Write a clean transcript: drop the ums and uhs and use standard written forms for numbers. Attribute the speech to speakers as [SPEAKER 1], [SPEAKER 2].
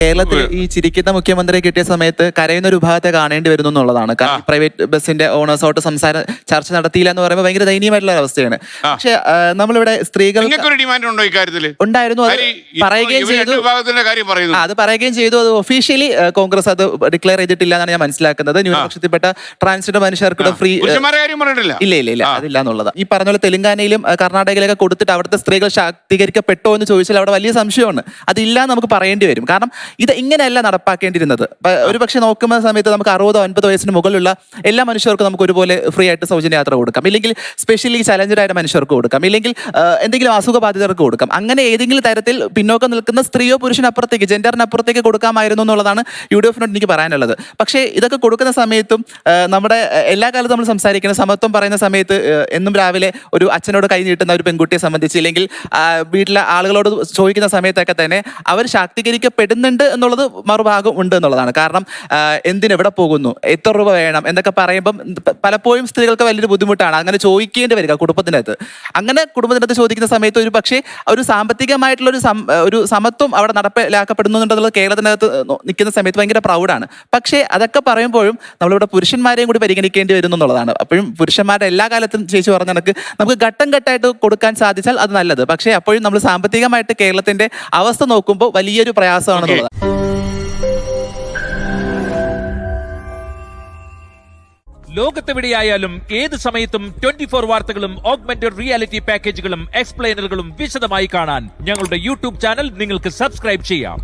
[SPEAKER 1] കേരളത്തിൽ ഈ ചിരിക്കുന്ന മുഖ്യമന്ത്രിയെ കിട്ടിയ സമയത്ത് കരയുന്ന ഒരു വിഭാഗത്തെ കാണേണ്ടി വരുന്നു എന്നുള്ളതാണ്. കാരണം പ്രൈവറ്റ് ബസിന്റെ ഓണേഴ്സോട്ട് ചർച്ച നടത്തിയില്ല എന്ന് പറയുമ്പോൾ ഭയങ്കര ദയനീയമായിട്ടുള്ള അവസ്ഥയാണ്. പക്ഷെ നമ്മളിവിടെ സ്ത്രീകൾ
[SPEAKER 2] ഡിമാൻഡ് ഉണ്ടോ ഇക്കാര്യത്തിൽ?
[SPEAKER 1] ഉണ്ടായിരുന്നു. അത് പറയുകയും ചെയ്തു. അത് പറയുകയും ചെയ്തു. അത് ഒഫീഷ്യലി കോൺഗ്രസ് അത് ഡിക്ലെയർ ചെയ്തിട്ടില്ല എന്നാണ് ഞാൻ മനസ്സിലാക്കുന്നത്. ന്യൂനപക്ഷത്തിൽപ്പെട്ട ട്രാൻസ്ജെൻഡർ മനുഷ്യർക്ക് ഫ്രീ ഇല്ല അതില്ല എന്നുള്ളത്. ഈ പറഞ്ഞ പോലെ തെലങ്കാനയിലും കർണാടകയിലൊക്കെ കൊടുത്തിട്ട് അവിടുത്തെ സ്ത്രീകൾ ശാക്തീകരിക്കപ്പെട്ടോ എന്ന് ചോദിച്ചാൽ അവിടെ വലിയ സംശയമാണ്. അതില്ല നമുക്ക് പറയേണ്ടി വരും. കാരണം ഇത് ഇങ്ങനെയല്ല നടപ്പാക്കേണ്ടിയിരുന്നത്. ഒരു പക്ഷെ നോക്കുന്ന സമയത്ത് നമുക്ക് 60-50 വയസ്സിന് മുകളിലുള്ള എല്ലാ മനുഷ്യർക്കും നമുക്ക് ഒരുപോലെ ഫ്രീ ആയിട്ട് സൗജന്യ യാത്ര കൊടുക്കാം, ഇല്ലെങ്കിൽ സ്പെഷ്യലി ചലഞ്ചഡ് ആയിട്ട് മനുഷ്യർക്ക് കൊടുക്കാം, ഇല്ലെങ്കിൽ എന്തെങ്കിലും അസുഖബാധിതർക്ക് കൊടുക്കാം. അങ്ങനെ ഏതെങ്കിലും തരത്തിൽ പിന്നോക്കം നിൽക്കുന്ന സ്ത്രീയോ പുരുഷനപ്പുറത്തേക്ക് ജെൻഡറിനപ്പുറത്തേക്ക് കൊടുക്കാമായിരുന്നു എന്നുള്ളതാണ് UDF-നോട് എനിക്ക് പറയാനുള്ളത്. പക്ഷേ ഇതൊക്കെ കൊടുക്കുന്ന സമയത്തും നമ്മുടെ എല്ലാ കാലത്തും നമ്മൾ സംസാരിക്കുന്ന സമത്വം പറയുന്ന സമയത്ത് എന്നും രാവിലെ ഒരു അച്ഛനോട് കൈ നീട്ടുന്ന ഒരു പെൺകുട്ടിയെ സംബന്ധിച്ച്, ഇല്ലെങ്കിൽ വീട്ടിലെ ആളുകളോട് ചോദിക്കുന്ന സമയത്തൊക്കെ തന്നെ അവർ ശാക്തീകരിക്കപ്പെടുന്നുണ്ട് എന്നുള്ളത് മറുഭാഗം ഉണ്ട് എന്നുള്ളതാണ്. കാരണം എന്തിനെവിടെ പോകുന്നു, എത്ര രൂപ വേണം എന്നൊക്കെ പറയുമ്പം പലപ്പോഴും സ്ത്രീകൾക്ക് വലിയൊരു ബുദ്ധിമുട്ടാണ് അങ്ങനെ ചോദിക്കേണ്ടി വരിക കുടുംബത്തിനകത്ത്. അങ്ങനെ കുടുംബത്തിനകത്ത് ചോദിക്കുന്ന സമയത്ത് ഒരു പക്ഷേ ഒരു സാമ്പത്തികമായിട്ടുള്ള ഒരു സമത്വം അവിടെ നടപ്പിലാക്കപ്പെടുന്നു എന്നുള്ളത് കേരളത്തിനകത്ത് നിൽക്കുന്ന സമയത്ത് ഭയങ്കര പ്രൗഡാണ്. പക്ഷേ അതൊക്കെ പറയുമ്പോഴും നമ്മളിവിടെ പുരുഷന്മാരെയും കൂടി പരിഗണിക്കേണ്ടി വരുന്നു എന്നുള്ളതാണ്. അപ്പോഴും പുരുഷന്മാരുടെ എല്ലാ കാലത്തും ചേച്ചി പറഞ്ഞ കണക്ക് നമുക്ക് ഘട്ടം ഘട്ടമായിട്ട് കൊടുക്കാൻ സാധിച്ചാൽ അത് നല്ലത്. പക്ഷേ അപ്പോഴും നമ്മൾ സാമ്പത്തികമായിട്ട് കേരളത്തിന്റെ അവസ്ഥ നോക്കുമ്പോൾ വലിയൊരു പ്രയാസമാണെന്നുള്ളത്.
[SPEAKER 3] ലോകത്തെവിടെയായാലും ഏത് സമയത്തും 24 വാർത്തകളും ഓഗ്മെന്റഡ് റിയാലിറ്റി പാക്കേജുകളും എക്സ്പ്ലെയിനറുകളും വിശദമായി കാണാൻ ഞങ്ങളുടെ യൂട്യൂബ് ചാനൽ നിങ്ങൾക്ക് സബ്സ്ക്രൈബ് ചെയ്യാം.